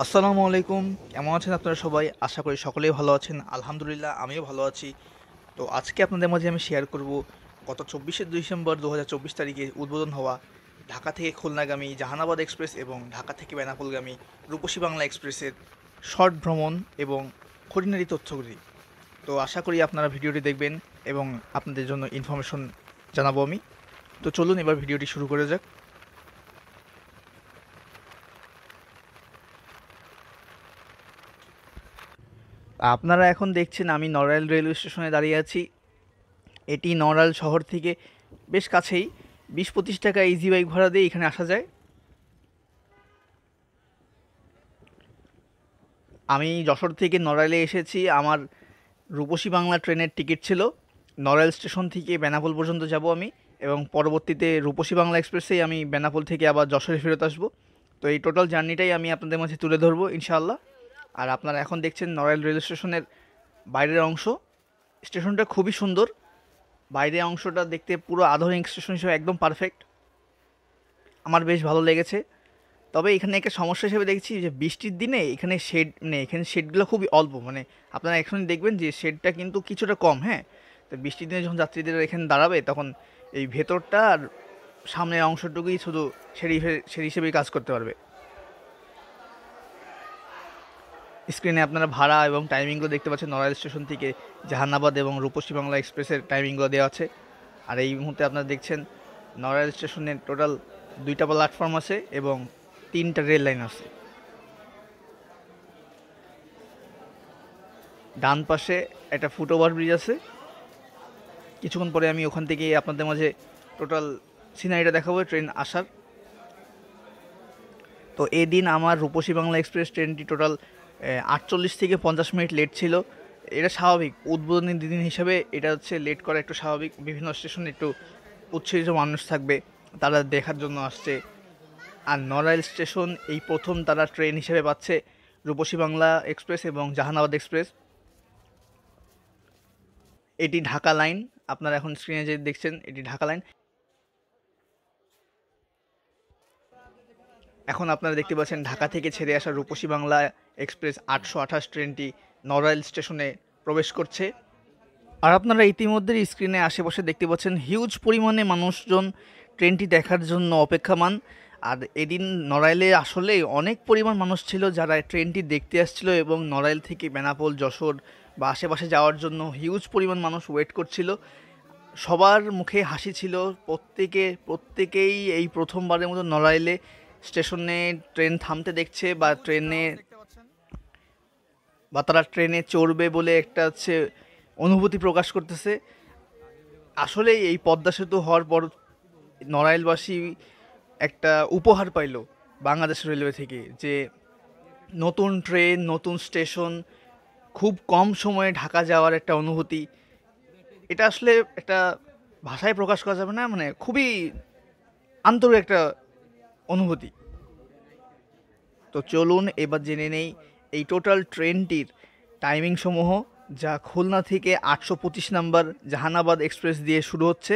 আসসালামু আলাইকুম। কেমন আছেন আপনারা সবাই? আশা করি সকলেই ভালো আছেন। আলহামদুলিল্লাহ আমিও ভালো আছি। তো আজকে আপনাদের মাঝে আমি শেয়ার করব গত 24শে ডিসেম্বর 2024 তারিখে উদ্বোধন হওয়া ঢাকা থেকে খুলনাগামী জাহানাবাদ এক্সপ্রেস এবং ঢাকা থেকে বেনাপোলগামী রূপসী বাংলা এক্সপ্রেসের শর্ট ভ্রমণ এবং খুঁটিনাটি তথ্যগুলি। তো আশা করি আপনারা ভিডিওটি দেখবেন এবং আপনাদের জন্য ইনফরমেশন জানাবো আমি। তো চলুন এবার ভিডিওটি শুরু করে যাক। আপনারা এখন দেখছেন আমি নড়াইল রেলওয়ে স্টেশনে দাঁড়িয়ে আছি। এটি নড়াইল শহর থেকে বেশ কাছেই, 20-25 টাকা ইজি বাইক ভাড়া দিয়ে এখানে আসা যায়। আমি যশোর থেকে নড়াইলে এসেছি। আমার রূপসী বাংলা ট্রেনের টিকিট ছিল। নড়াইল স্টেশন থেকে বেনাপোল পর্যন্ত যাব আমি, এবং পরবর্তীতে রূপসী বাংলা এক্সপ্রেসেই আমি বেনাপোল থেকে আবার যশোরে ফেরত আসব। তো এই টোটাল জার্নিটাই আমি আপনাদের মাঝে তুলে ধরবো ইনশাআল্লাহ। আর আপনারা এখন দেখছেন নড়াইল রেল স্টেশনের বাইরের অংশ। স্টেশনটা খুবই সুন্দর। বাইরের অংশটা দেখতে পুরো আধুনিক স্টেশন হিসেবে একদম পারফেক্ট। আমার বেশ ভালো লেগেছে। তবে এখানে একটা সমস্যা হিসেবে দেখছি যে বৃষ্টির দিনে এখানে শেড নেই, এখানে শেডগুলো খুবই অল্প, মানে আপনারা এখন দেখবেন যে শেডটা কিন্তু কিছুটা কম। হ্যাঁ, তো বৃষ্টির দিনে যখন যাত্রীদের এখানে দাঁড়াবে তখন এই ভেতরটা আর সামনের অংশটুকুই শুধু শেড হিসেবেই কাজ করতে পারবে। স্ক্রিনে আপনারা ভাড়া এবং টাইমিংগুলো দেখতে পাচ্ছেন। নড়াইল স্টেশন থেকে জাহানাবাদ এবং রূপসী বাংলা এক্সপ্রেসের টাইমিংগুলো দেওয়া আছে। আর এই মুহূর্তে আপনারা দেখছেন নড়াইল স্টেশনে টোটাল 2টা প্ল্যাটফর্ম আছে এবং 3টা রেল লাইন আছে। ডান পাশে একটা ফুট ওভার ব্রিজ আছে। কিছুক্ষণ পরে আমি ওখান থেকে আপনাদের মাঝে টোটাল সিনারিটা দেখাবো ট্রেন আসার। তো এদিন আমার রূপসী বাংলা এক্সপ্রেস ট্রেনটি টোটাল 48 থেকে 50 মিনিট লেট ছিল। এটা স্বাভাবিক, উদ্বোধনী দিন হিসাবে এটা হচ্ছে লেট করা একটু স্বাভাবিক। বিভিন্ন স্টেশনে একটু উৎসাহিত মানুষ থাকবে, তারা দেখার জন্য আসছে। আর নড়াইল স্টেশন এই প্রথম তারা ট্রেন হিসেবে পাচ্ছে রূপসী বাংলা এক্সপ্রেস এবং জাহানাবাদ এক্সপ্রেস। এটি ঢাকা লাইন। আপনারা এখন স্ক্রিনে যে দেখছেন এটি ঢাকা লাইন। এখন আপনারা দেখতে পাচ্ছেন ঢাকা থেকে ছেড়ে আসা রূপসী বাংলা এক্সপ্রেস 828 ট্রেনটি নড়াইল স্টেশনে প্রবেশ করছে। আর আপনারা ইতিমধ্যে স্ক্রিনে আশেপাশে দেখতে পাচ্ছেন হিউজ পরিমাণে মানুষজন ট্রেনটি দেখার জন্য অপেক্ষমান। আর এদিন নড়াইলে আসলে অনেক পরিমাণ মানুষ ছিল যারা ট্রেনটি দেখতে আসছিল, এবং নড়াইল থেকে বেনাপোল, যশোর বা আশেপাশে যাওয়ার জন্য হিউজ পরিমাণ মানুষ ওয়েট করছিল। সবার মুখে হাসি ছিল। প্রত্যেকেই এই প্রথমবারের মতো নড়াইলে স্টেশনে ট্রেন থামতে দেখছে, বা তারা ট্রেনে চড়বে বলে একটা হচ্ছে অনুভূতি প্রকাশ করতেছে। আসলে এই পদ্মা সেতু হওয়ার পর নড়াইলবাসী একটা উপহার পাইল বাংলাদেশ রেলওয়ে থেকে, যে নতুন ট্রেন, নতুন স্টেশন, খুব কম সময়ে ঢাকা যাওয়ার একটা অনুভূতি। এটা আসলে একটা ভাষায় প্রকাশ করা যাবে না, মানে খুবই আন্তরিক একটা অনুভূতি। তো চলুন এবার জেনে নেই এই টোটাল ট্রেনটির টাইমিং সমূহ, যা খুলনা থেকে 825 নাম্বার জাহানাবাদ এক্সপ্রেস দিয়ে শুরু হচ্ছে।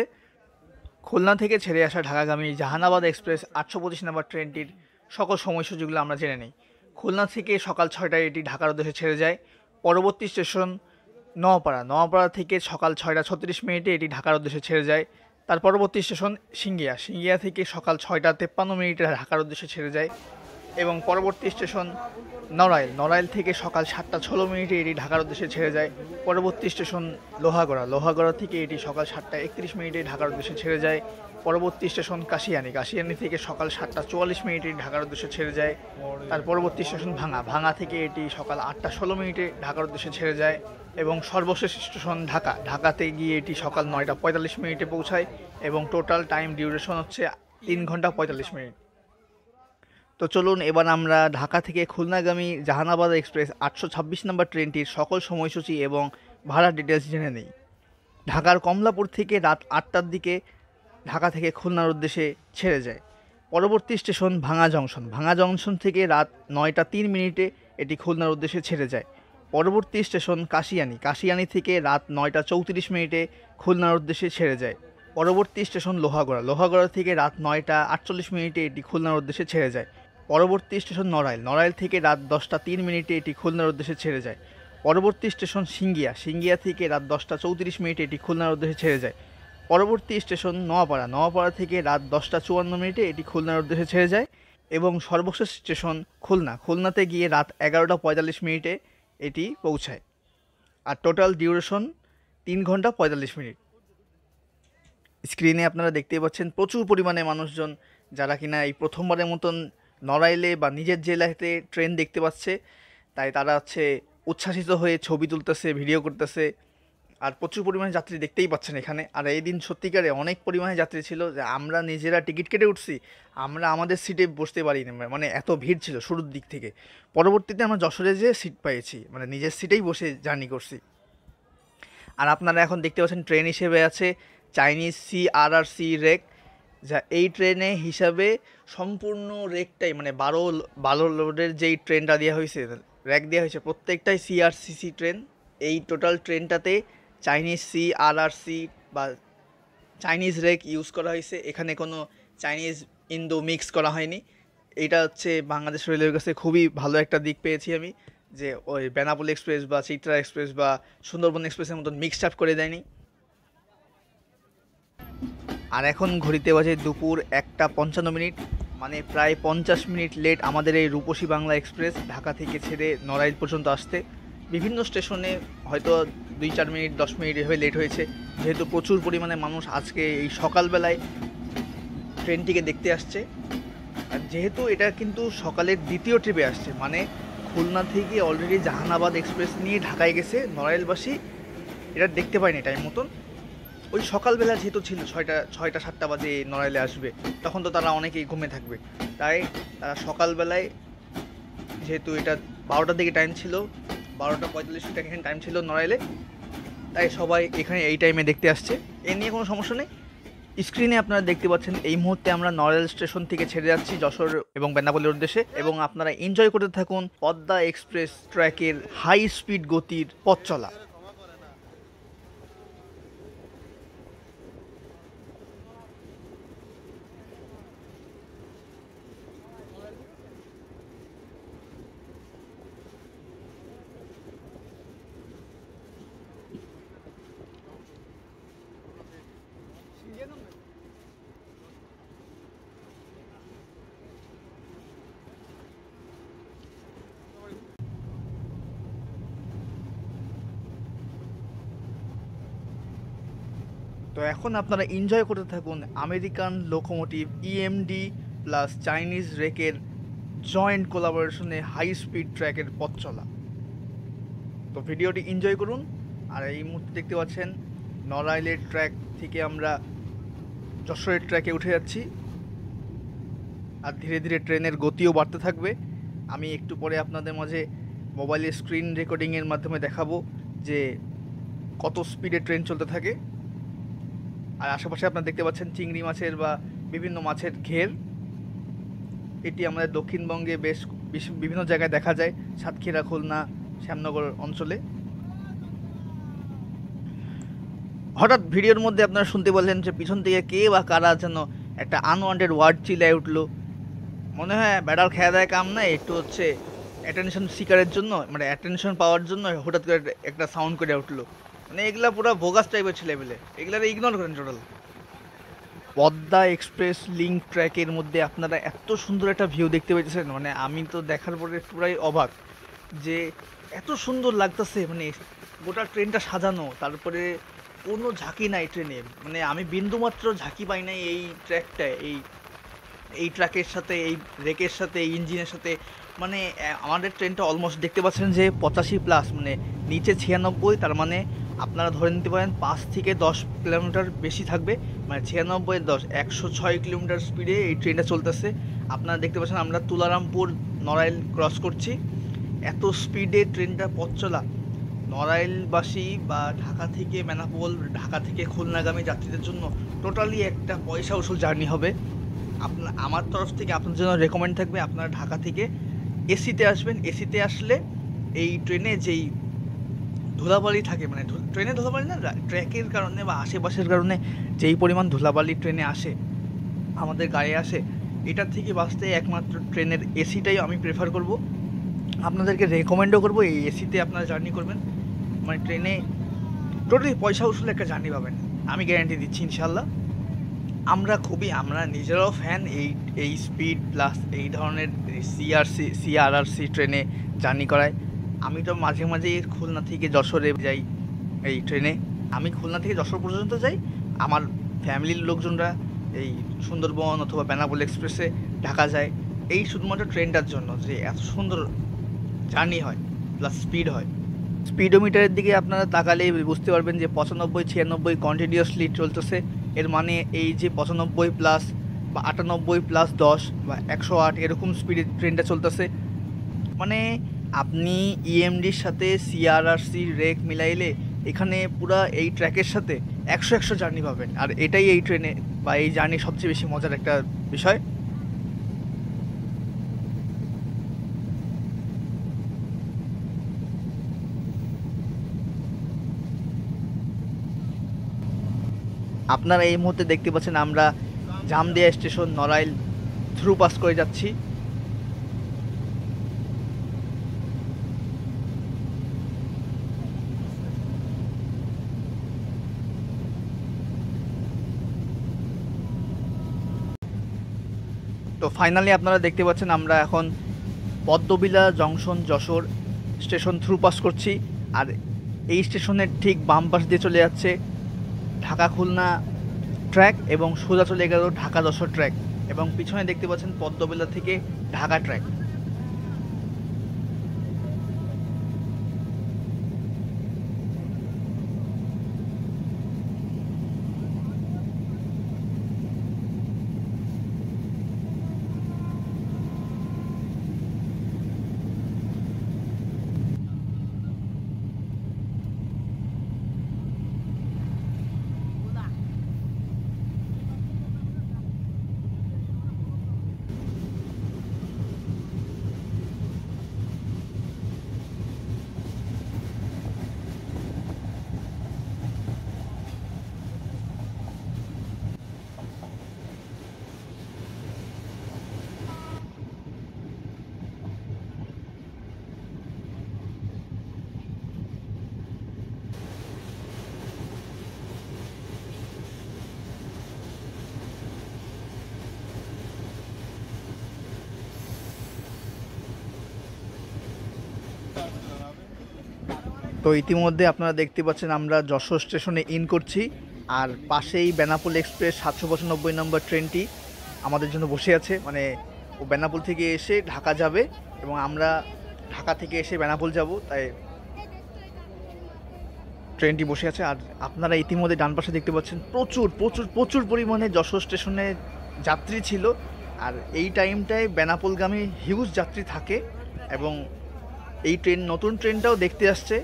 খুলনা থেকে ছেড়ে আসা ঢাকাগামী জাহানাবাদ এক্সপ্রেস 825 নাম্বার ট্রেনটির সকল সময়সূচিগুলো আমরা জেনে নিই। খুলনা থেকে সকাল 6টায় এটি ঢাকার উদ্দেশ্যে ছেড়ে যায়। পরবর্তী স্টেশন নোয়াপাড়া। নোয়াপাড়া থেকে সকাল 6টা 36 মিনিটে এটি ঢাকার উদ্দেশ্যে ছেড়ে যায়। তার পরবর্তী স্টেশন সিঙ্গিয়া। সিঙ্গিয়া থেকে সকাল 6টা 53 মিনিটে ঢাকার উদ্দেশ্যে ছেড়ে যায়। এবং পরবর্তী স্টেশন নড়াইল। নড়াইল থেকে সকাল 7টা 16 মিনিটে এটি ঢাকার উদ্দেশ্যে ছেড়ে যায়। পরবর্তী স্টেশন লোহাগড়া। লোহাগড়া থেকে এটি সকাল 7টা 31 মিনিটে ঢাকার উদ্দেশ্যে ছেড়ে যায়। পরবর্তী স্টেশন কাশিয়ানী। কাশিয়ানী থেকে সকাল 7টা 44 মিনিটে ঢাকার উদ্দেশ্যে ছেড়ে যায়। তার পরবর্তী স্টেশন ভাঙা। ভাঙা থেকে এটি সকাল 8টা 16 মিনিটে ঢাকার উদ্দেশ্যে ছেড়ে যায়। এবং সর্বশেষ স্টেশন ঢাকা। ঢাকাতে গিয়ে এটি সকাল 9টা 45 মিনিটে পৌঁছায়, এবং টোটাল টাইম ডিউরেশন হচ্ছে 3 ঘন্টা 45 মিনিট। তো চলুন এবার আমরা ঢাকা থেকে খুলনাগামী জাহানাবাদ এক্সপ্রেস 826 নম্বর ট্রেনটির সকল সময়সূচি এবং ভাড়ার ডিটেলস জেনে নিই। ঢাকার কমলাপুর থেকে রাত 8টার দিকে ঢাকা থেকে খুলনার উদ্দেশ্যে ছেড়ে যায়। পরবর্তী স্টেশন ভাঙা জংশন। ভাঙা জংশন থেকে রাত 9টা 3 মিনিটে এটি খুলনার উদ্দেশ্যে ছেড়ে যায়। পরবর্তী স্টেশন কাশিয়ানী। কাশিয়ানী থেকে রাত 9টা 34 মিনিটে খুলনার উদ্দেশ্যে ছেড়ে যায়। পরবর্তী স্টেশন লোহাগড়া। লোহাগড়া থেকে রাত 9টা 48 মিনিটে এটি খুলনার উদ্দেশ্যে ছেড়ে যায়। পরবর্তী স্টেশন নড়াইল, নড়াইল থেকে রাত 10টা 3 মিনিটে এটি খুলনার উদ্দেশ্যে ছেড়ে যায়। পরবর্তী স্টেশন সিঙ্গিয়া, সিঙ্গিয়া থেকে রাত 10টা 34 মিনিটে এটি খুলনার উদ্দেশ্যে ছেড়ে যায়। পরবর্তী স্টেশন নোয়াপাড়া, নোয়াপাড়া থেকে রাত 10টা 54 মিনিটে এটি খুলনার উদ্দেশ্যে ছেড়ে যায়। এবং সর্বশেষ স্টেশন খুলনা, খুলনাতে গিয়ে রাত 11টা 45 মিনিটে এটি পৌঁছায়। আর টোটাল ডিউরেশন 3 ঘন্টা 45 মিনিট। স্ক্রিনে আপনারা দেখতেই পাচ্ছেন প্রচুর পরিমাণে মানুষজন, যারা কিনা এই প্রথমবারের মতন নড়াইলে বা নিজের জেলাতে ট্রেন দেখতে পাচ্ছে, তাই তারা উচ্ছ্বাসিত হয়ে ছবি তুলতেছে, ভিডিও করতেছে। আর প্রচুর পরিমাণে যাত্রী দেখতেই পাচ্ছেন এখানে। আর এই দিন সত্যিকারে অনেক পরিমাণে যাত্রী ছিল, যে আমরা নিজেরা টিকিট কেটে উঠছি, আমরা আমাদের সিটে বসতে পারিনি, মানে এত ভিড় ছিল শুরুর দিক থেকে। পরবর্তীতে আমরা যশোরে যেয়ে সিট পেয়েছি, মানে নিজের সিটেই বসে জার্নি করছি। আর আপনারা এখন দেখতে পাচ্ছেন ট্রেন হিসেবে আছে চাইনিজ CRRC রেক, যা এই ট্রেনে হিসাবে সম্পূর্ণ রেকটাই, মানে 12 লোডের যেই ট্রেনটা দেওয়া হয়েছে, র্যাক দেওয়া হয়েছে, প্রত্যেকটাই CRCC ট্রেন। এই টোটাল ট্রেনটাতে চাইনিজ CRRC বা চাইনিজ রেক ইউজ করা হয়েছে, এখানে কোনো চাইনিজ ইন্দো মিক্স করা হয়নি। এটা বাংলাদেশ রেলওয়ের কাছে খুবই ভালো একটা দিক পেয়েছি আমি, যে ওই বেনাপোল এক্সপ্রেস বা চিত্রা এক্সপ্রেস বা সুন্দরবন এক্সপ্রেসের মতন মিক্সড আপ করে দেয়নি। আর এখন ঘড়িতে বাজে দুপুর 1টা 55 মিনিট, মানে প্রায় 50 মিনিট লেট আমাদের এই রূপসী বাংলা এক্সপ্রেস ঢাকা থেকে ছেড়ে নড়াইল পর্যন্ত আসতে। বিভিন্ন স্টেশনে হয়তো 2-4 মিনিট 10 মিনিট এভাবে লেট হয়েছে, যেহেতু প্রচুর পরিমাণে মানুষ আজকে এই সকালবেলায় ট্রেনটিকে দেখতে আসছে। আর যেহেতু এটা কিন্তু সকালের দ্বিতীয় ট্রিপে আসছে, মানে খুলনা থেকে অলরেডি জাহানাবাদ এক্সপ্রেস নিয়ে ঢাকায় গেছে, নড়াইলবাসী এটা দেখতে পায়নি টাইম মতন। ওই সকালবেলা যেহেতু ছিল 6টা 7টা বাজে নড়াইলে আসবে, তখন তো তারা অনেকেই ঘুমে থাকবে, তাই তারা সকালবেলায়, যেহেতু এটা 12টার দিকে টাইম ছিল, 12টা 45 এখানে টাইম ছিল নড়াইলে, তাই সবাই এখানে এই টাইমে দেখতে আসছে। এ নিয়ে কোনো সমস্যা নেই। স্ক্রিনে আপনারা দেখতে পাচ্ছেন এই মুহূর্তে আমরা নড়াইল স্টেশন থেকে ছেড়ে যাচ্ছি যশোর এবং বেনাপোলের উদ্দেশ্যে, এবং আপনারা এনজয় করতে থাকুন পদ্মা এক্সপ্রেস ট্র্যাকের হাই স্পিড গতির পথ চলা। তো এখন আপনারা এনজয় করতে থাকুন American locomotive EMD plus Chinese রেকের জয়েন্ট কোলাবোরেশনে হাই স্পিড ট্র্যাকের পথ চলা। তো ভিডিওটি এনজয় করুন। আর এই মুহূর্তে দেখতে পাচ্ছেন নড়াইলের ট্র্যাক থেকে আমরা যশোরের ট্র্যাকে উঠে যাচ্ছি, আর ধীরে ধীরে ট্রেনের গতিও বাড়তে থাকবে। আমি একটু পরে আপনাদের মাঝে মোবাইলের স্ক্রিন রেকর্ডিংয়ের মাধ্যমে দেখাবো যে কত স্পিডে ট্রেন চলতে থাকে। আর আশেপাশে আপনারা দেখতে পাচ্ছেন চিংড়ি মাছের বা বিভিন্ন মাছের ঘের। এটি আমাদের দক্ষিণবঙ্গে বেশ বিভিন্ন জায়গায় দেখা যায়, সাতক্ষীরা, খুলনা, শ্যামনগর অঞ্চলে। হঠাৎ ভিডিওর মধ্যে আপনারা শুনতে বললেন যে পিছন থেকে কে বা কারা যেন একটা আনওয়ান্টেড ওয়ার্ড চিল্লায় উঠলো। মনে হয় বেড়ার খেয়া দেয় কাম নাই, একটু অ্যাটেনশন সিকারের জন্য, মানে অ্যাটেনশন পাওয়ার জন্য হঠাৎ করে একটা সাউন্ড করে উঠলো। মানে এগুলা পুরো ভোগাস টাইপের ছেলেবেলে, এগুলার ইগনোর করেন টোটাল। পদ্মা এক্সপ্রেস লিঙ্ক ট্র্যাকের মধ্যে আপনারা এত সুন্দর একটা ভিউ দেখতে পাইতেছেন, মানে আমি তো দেখার পরে পুরাই অবাক যে এত সুন্দর লাগতেছে। মানে গোটা ট্রেনটা সাজানো, তারপরে কোনো ঝাঁকি নাই ট্রেনে, মানে আমি বিন্দুমাত্র ঝাঁকি পাই নাই এই ট্র্যাকটায়, এই ট্র্যাকের সাথে, এই রেকের সাথে, এই ইঞ্জিনের সাথে। মানে আমাদের ট্রেনটা অলমোস্ট দেখতে পাচ্ছেন যে 85+, মানে নিচে 96, তার মানে আপনারা ধরে নিতে পারেন 5 থেকে 10 কিলোমিটার বেশি থাকবে, মানে 96-10 106 কিলোমিটার স্পিডে এই ট্রেনটা চলতেছে। আপনারা দেখতে পাচ্ছেন আমরা তুলারামপুর নড়াইল ক্রস করছি, এত স্পিডে ট্রেনটা পথ চলা। নড়াইলবাসী বা ঢাকা থেকে বেনাপোল, ঢাকা থেকে খুলনাগামী যাত্রীদের জন্য টোটালি একটা পয়সা উসুল জার্নি হবে। আমার তরফ থেকে আপনার জন্য রেকমেন্ড থাকবে আপনারা ঢাকা থেকে এসিতে আসবেন। এসিতে আসলে এই ট্রেনে যেই ধুলাবালি থাকে, মানে ট্রেনে ধুলাবালি না, ট্র্যাকের কারণে বা আশেপাশের কারণে যেই পরিমাণ ধুলাবালি ট্রেনে আসে, আমাদের গায়ে আসে, এটার থেকে বাঁচতে একমাত্র ট্রেনের এসিটাই আমি প্রেফার করব। আপনাদেরকে রেকমেন্ডও করব এই এসিতে আপনারা জার্নি করবেন। মানে ট্রেনে টোটালি পয়সা উসুল একটা জার্নি পাবেন, আমি গ্যারান্টি দিচ্ছি ইনশাল্লাহ। আমরা নিজেরাও ফ্যান এই স্পিড প্লাস এই ধরনের সিআরআরসি ট্রেনে জার্নি করায়। আমি তো মাঝে মাঝে খুলনা থেকে যশোরে যাই এই ট্রেনে। আমি খুলনা থেকে যশোর পর্যন্ত যাই, আমার ফ্যামিলির লোকজনরা এই সুন্দরবন অথবা বেনাপোল এক্সপ্রেসে ঢাকা যায় এই শুধুমাত্র ট্রেনটার জন্য, যে এত সুন্দর জার্নি হয় প্লাস স্পিড হয়। স্পিডোমিটারের দিকে আপনারা তাকালে বুঝতে পারবেন যে 95-96 কন্টিনিউয়াসলি চলতেছে। এর মানে এই যে 95 প্লাস বা 98 প্লাস 10 বা 108 এরকম স্পিডে ট্রেনটা চলতেছে। মানে আপনি ইএমডির সাথে সিআরআরসি রেক মিলাইলে এখানে পুরা এই ট্র্যাকের সাথে 100 জার্নি পাবেন। আর এটাই এই ট্রেনে বা এই জার্নি সবচেয়ে বেশি মজার একটা বিষয়। আপনারা এই মুহূর্তে দেখতে পাচ্ছেন আমরা Jamdia station Narail through pass করে যাচ্ছি। তো ফাইনালি আপনারা দেখতে পাচ্ছেন আমরা এখন Padmabila junction Jessore station through pass করছি। আর এই স্টেশনের ঠিক বাম পাশ দিয়ে চলে যাচ্ছে ঢাকা খুলনা ট্র্যাক এবং সোজা চলে গেল ঢাকা যশোর ট্র্যাক, এবং পিছনে দেখতে পাচ্ছেন পদ্মবিলা থেকে ঢাকা ট্র্যাক। তো ইতিমধ্যে আপনারা দেখতে পাচ্ছেন আমরা যশোর স্টেশনে ইন করছি, আর পাশেই বেনাপোল এক্সপ্রেস 795 নম্বর ট্রেনটি আমাদের জন্য বসে আছে। মানে ও বেনাপোল থেকে এসে ঢাকা যাবে এবং আমরা ঢাকা থেকে এসে বেনাপোল যাব, তাই ট্রেনটি বসে আছে। আর আপনারা ইতিমধ্যে ডান পাশে দেখতে পাচ্ছেন প্রচুর প্রচুর প্রচুর পরিমাণে যশোর স্টেশনে যাত্রী ছিল। আর এই টাইমটায় বেনাপোলগামী হিউজ যাত্রী থাকে, এবং এই নতুন ট্রেনটাও দেখতে আসছে।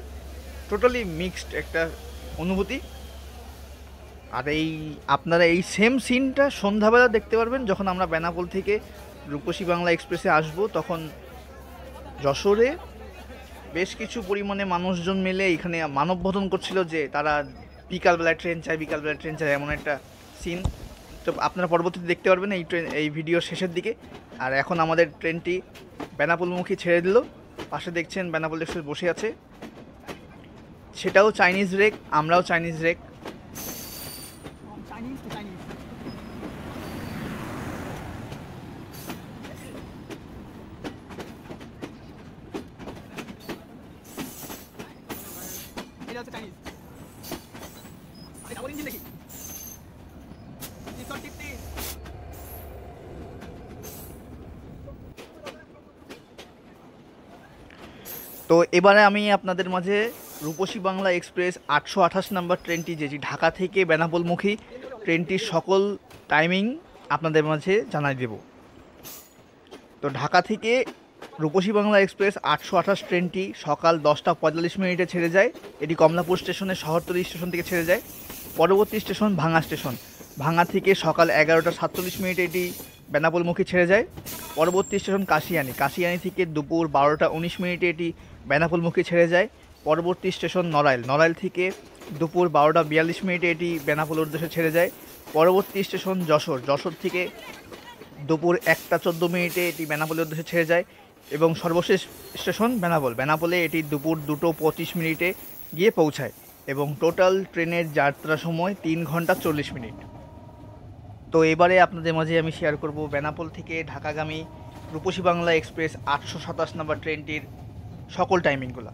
টোটালি মিক্সড একটা অনুভূতি। আর আপনারা এই সেম সিনটা সন্ধ্যাবেলা দেখতে পারবেন যখন আমরা বেনাপোল থেকে রূপসী বাংলা এক্সপ্রেসে আসব। তখন যশোরে বেশ কিছু পরিমাণে মানুষজন মিলে এখানে মানববন্ধন করছিল যে তারা বিকালবেলায় ট্রেন চায় এমন একটা সিন। তো আপনারা পরবর্তীতে দেখতে পারবেন এই ভিডিওর শেষের দিকে। আর এখন আমাদের ট্রেনটি বেনাপোলমুখী ছেড়ে দিল। পাশে দেখছেন বেনাপোল এক্সপ্রেস বসে আছে, সেটাও চাইনিজ রেক, আমরাও চাইনিজ রেক। তো এবারে আমি আপনাদের মাঝে রূপসী বাংলা এক্সপ্রেস 828 নম্বর ট্রেনটি, যেটি ঢাকা থেকে বেনাপোলমুখী ট্রেনটির সকল টাইমিং আপনাদের মাঝে জানাই দেব। তো ঢাকা থেকে রূপসী বাংলা এক্সপ্রেস 828 ট্রেনটি সকাল 10টা 45 মিনিটে ছেড়ে যায়। এটি কমলাপুর স্টেশনের শহরতলি স্টেশন থেকে ছেড়ে যায়। পরবর্তী স্টেশন ভাঙা স্টেশন। ভাঙা থেকে সকাল 11টা 47 মিনিটে এটি বেনাপোলমুখী ছেড়ে যায়। পরবর্তী স্টেশন কাশিয়ানী। কাশিয়ানী থেকে দুপুর 12টা 19 মিনিটে এটি বেনাপোলমুখী ছেড়ে যায়। পরবর্তী স্টেশন নড়াইল। নড়াইল থেকে দুপুর 12টা 42 মিনিটে এটি বেনাপোল উদ্দেশ্যে ছেড়ে যায়। পরবর্তী স্টেশন যশোর। যশোর থেকে দুপুর 1টা 14 মিনিটে এটি বেনাপোলের উদ্দেশ্যে ছেড়ে যায় এবং সর্বশেষ স্টেশন বেনাপোল। বেনাপোলে এটি দুপুর 2টা 25 মিনিটে গিয়ে পৌঁছায় এবং টোটাল ট্রেনের যাত্রা সময় 3 ঘন্টা 40 মিনিট। তো এবারে আপনাদের মাঝে আমি শেয়ার করব বেনাপোল থেকে ঢাকাগামী রূপসী বাংলা এক্সপ্রেস 827 নম্বর ট্রেনটির সকল টাইমিংগুলো।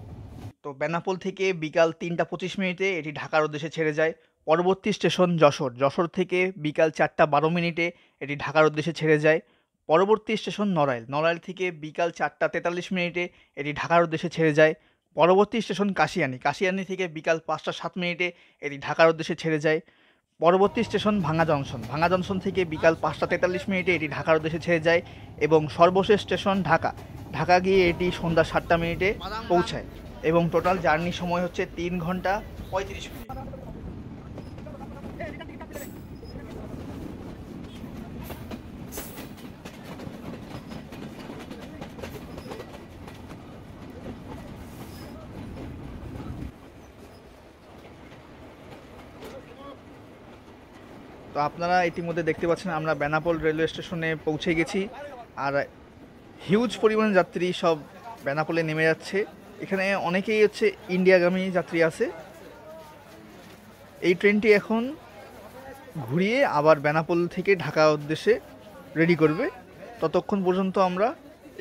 তো বেনাপোল থেকে বিকাল 3টা 25 মিনিটে এটি ঢাকার উদ্দেশ্যে ছেড়ে যায়। পরবর্তী স্টেশন যশোর। যশোর থেকে বিকাল 4টা 12 মিনিটে এটি ঢাকার উদ্দেশ্যে ছেড়ে যায়। পরবর্তী স্টেশন নড়াইল। নড়াইল থেকে বিকাল 4টা 43 মিনিটে এটি ঢাকার উদ্দেশ্যে ছেড়ে যায়। পরবর্তী স্টেশন কাশিয়ানী। কাশিয়ানী থেকে বিকাল 5টা 7 মিনিটে এটি ঢাকার উদ্দেশ্যে ছেড়ে যায়। পরবর্তী স্টেশন ভাঙা জংশন। ভাঙা জংশন থেকে বিকাল 5টা 43 মিনিটে এটি ঢাকার উদ্দেশ্যে ছেড়ে যায় এবং সর্বশেষ স্টেশন ঢাকা। ঢাকা গিয়ে এটি সন্ধ্যা 7টা মিনিটে পৌঁছায় এবং টোটাল জার্নি সময় হচ্ছে 3 ঘন্টা 35 মিনিট। তো আপনারা ইতিমধ্যে দেখতে পাচ্ছেন আমরা বেনাপোল রেলওয়ে স্টেশনে পৌঁছে গেছি আর হিউজ পরিমাণে যাত্রী সব বেনাপোলে নেমে যাচ্ছে। এখানে অনেকেই হচ্ছে ইন্ডিয়াগামী যাত্রী আছে। এই ট্রেনটি এখন ঘুরিয়ে আবার বেনাপোল থেকে ঢাকা উদ্দেশ্যে রেডি করবে। ততক্ষণ পর্যন্ত আমরা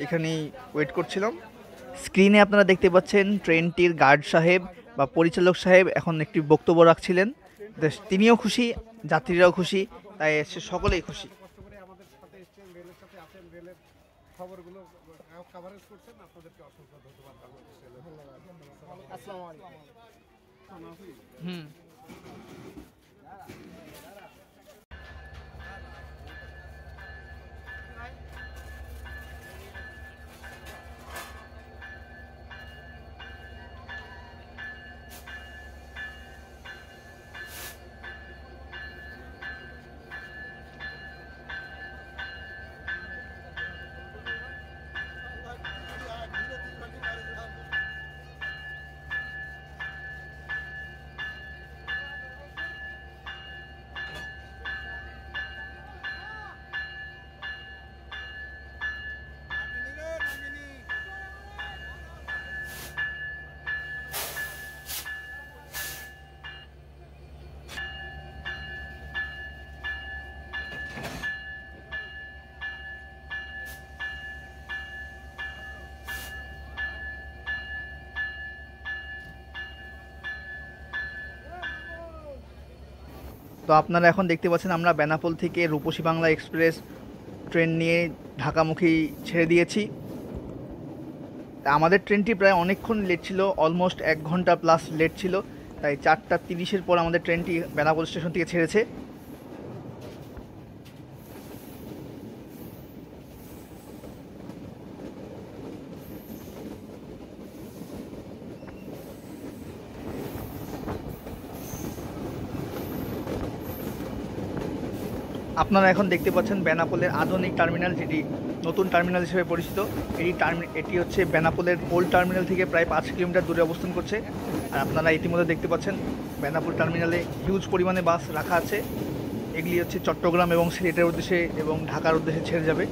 এখানেই ওয়েট করছিলাম। স্ক্রিনে আপনারা দেখতে পাচ্ছেন ট্রেনটির গার্ড সাহেব বা পরিচালক সাহেব এখন একটি বক্তব্য রাখছিলেন। তিনিও খুশি, যাত্রীরাও খুশি, তাই এসে সকলেই খুশি। খবরগুলো কভারেজ করছেন, আপনাদেরকে অসংখ্য ধন্যবাদ। আসসালামু আলাইকুম। তো আপনারা এখন দেখতে পাচ্ছেন আমরা বেনাপোল থেকে রূপসী বাংলা এক্সপ্রেস ট্রেন নিয়ে ঢাকামুখী ছেড়ে দিয়েছি। আমাদের ট্রেনটি প্রায় অনেকক্ষণ লেট ছিল, অলমোস্ট 1 ঘন্টা প্লাস লেট ছিল, তাই 4টা 30-এর পর আমাদের ট্রেনটি বেনাপোল স্টেশন থেকে ছেড়েছে। আপনারা এখন দেখতে পাচ্ছেন বেনাপোলের আধুনিক টার্মিনাল, যেটি নতুন টার্মিনাল হিসেবে পরিচিত। এটি হচ্ছে বেনাপোলের ওল্ড টার্মিনাল থেকে প্রায় 5 কিলোমিটার দূরে অবস্থান করছে। আর আপনারা ইতিমধ্যে দেখতে পাচ্ছেন বেনাপোল টার্মিনালে হিউজ পরিমাণে বাস রাখা আছে। এগুলি হচ্ছে চট্টগ্রাম এবং সিলেটের উদ্দেশ্যে এবং ঢাকার উদ্দেশ্যে ছেড়ে যাবে।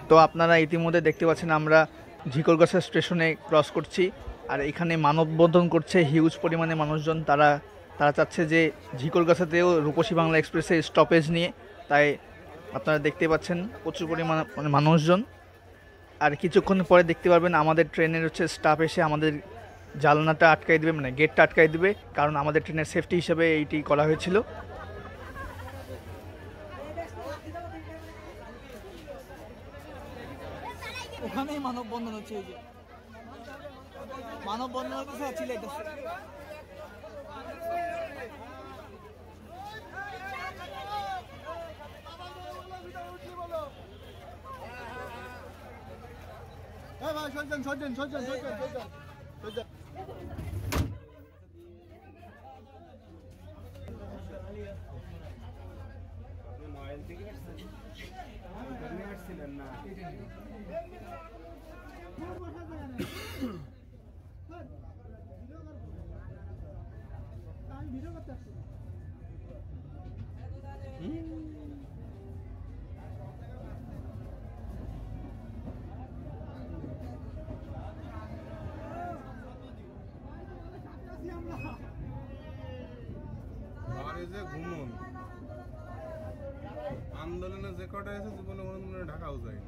তো আপনারা ইতিমধ্যে দেখতে পাচ্ছেন আমরা ঝিকরগাছা স্টেশনে ক্রস করছি, আর এখানে মানববন্ধন করছে হিউজ পরিমাণে মানুষজন। তারা চাচ্ছে যে ঝিকরগাছাতেও রূপসী বাংলা এক্সপ্রেসের স্টপেজ নিয়ে, তাই আপনারা দেখতে পাচ্ছেন প্রচুর পরিমাণে মানুষজন। আর কিছুক্ষণ পরে দেখতে পারবেন আমাদের ট্রেনের স্টাফ এসে আমাদের জানলাটা আটকাই দেবে, মানে গেটটা আটকাই দেবে, কারণ আমাদের ট্রেনের সেফটি হিসেবে এইটি করা হয়েছিল। ওখানেই মানববন্ধন হচ্ছে, এই যে মানববন্ধন হচ্ছে, চিল্লাইতেছে। ঘুমন আন্দোলনে যে কটা এসে জীবনে মনে ঢাকাও যায়।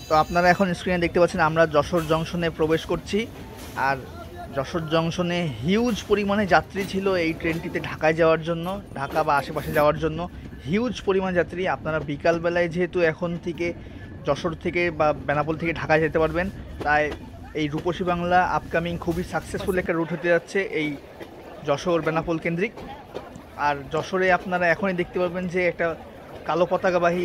তো আপনারা এখন স্ক্রিনে দেখতে পাচ্ছেন আমরা যশোর জংশনে প্রবেশ করছি, আর যশোর জংশনে হিউজ পরিমাণে যাত্রী ছিল এই ট্রেনটিতে ঢাকায় যাওয়ার জন্য, ঢাকা বা আশেপাশে যাওয়ার জন্য হিউজ পরিমাণ যাত্রী। আপনারা বিকালবেলায় যেহেতু এখন থেকে যশোর থেকে বা বেনাপোল থেকে ঢাকায় যেতে পারবেন, তাই এই রূপসী বাংলা আপকামিং খুবই সাকসেসফুল একটা রুট হতে যাচ্ছে এই যশোর বেনাপোল কেন্দ্রিক। আর যশোরে আপনারা এখনই দেখতে পারবেন যে একটা কালো পতাকাবাহী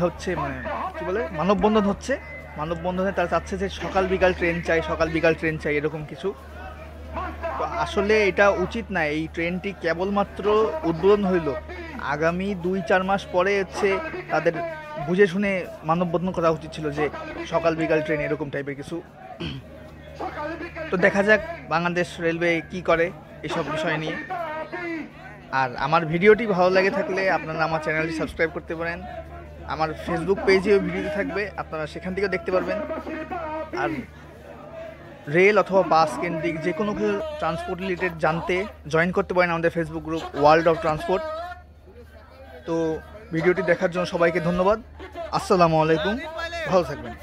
হচ্ছে মানে কী বলে মানববন্ধন হচ্ছে। মানববন্ধনে তারা চাচ্ছে যে সকাল বিকাল ট্রেন চাই এরকম কিছু। তো আসলে এটা উচিত না, এই ট্রেনটি কেবলমাত্র উদ্বোধন হইল, আগামী 2-4 মাস পরে তাদের বুঝে শুনে মানববন্ধন করা উচিত ছিল, যে সকাল বিকাল ট্রেন এরকম টাইপের কিছু। তো দেখা যাক বাংলাদেশ রেলওয়ে কি করে এসব বিষয় নিয়ে। আর আমার ভিডিওটি ভালো লাগে থাকলে আপনারা আমার চ্যানেলটি সাবস্ক্রাইব করতে পারেন। আমার ফেসবুক পেজেও ভিডিও থাকবে, আপনারা সেখান থেকেও দেখতে পারবেন। আর রেল অথবা বাস কেন্দ্রিক যে কোনো কিছু ট্রান্সপোর্ট রিলেটেড জানতে জয়েন করতে পারেন আমাদের Facebook group world of transport. তো ভিডিওটি দেখার জন্য সবাইকে ধন্যবাদ। আসসালামু আলাইকুম, ভালো থাকবেন।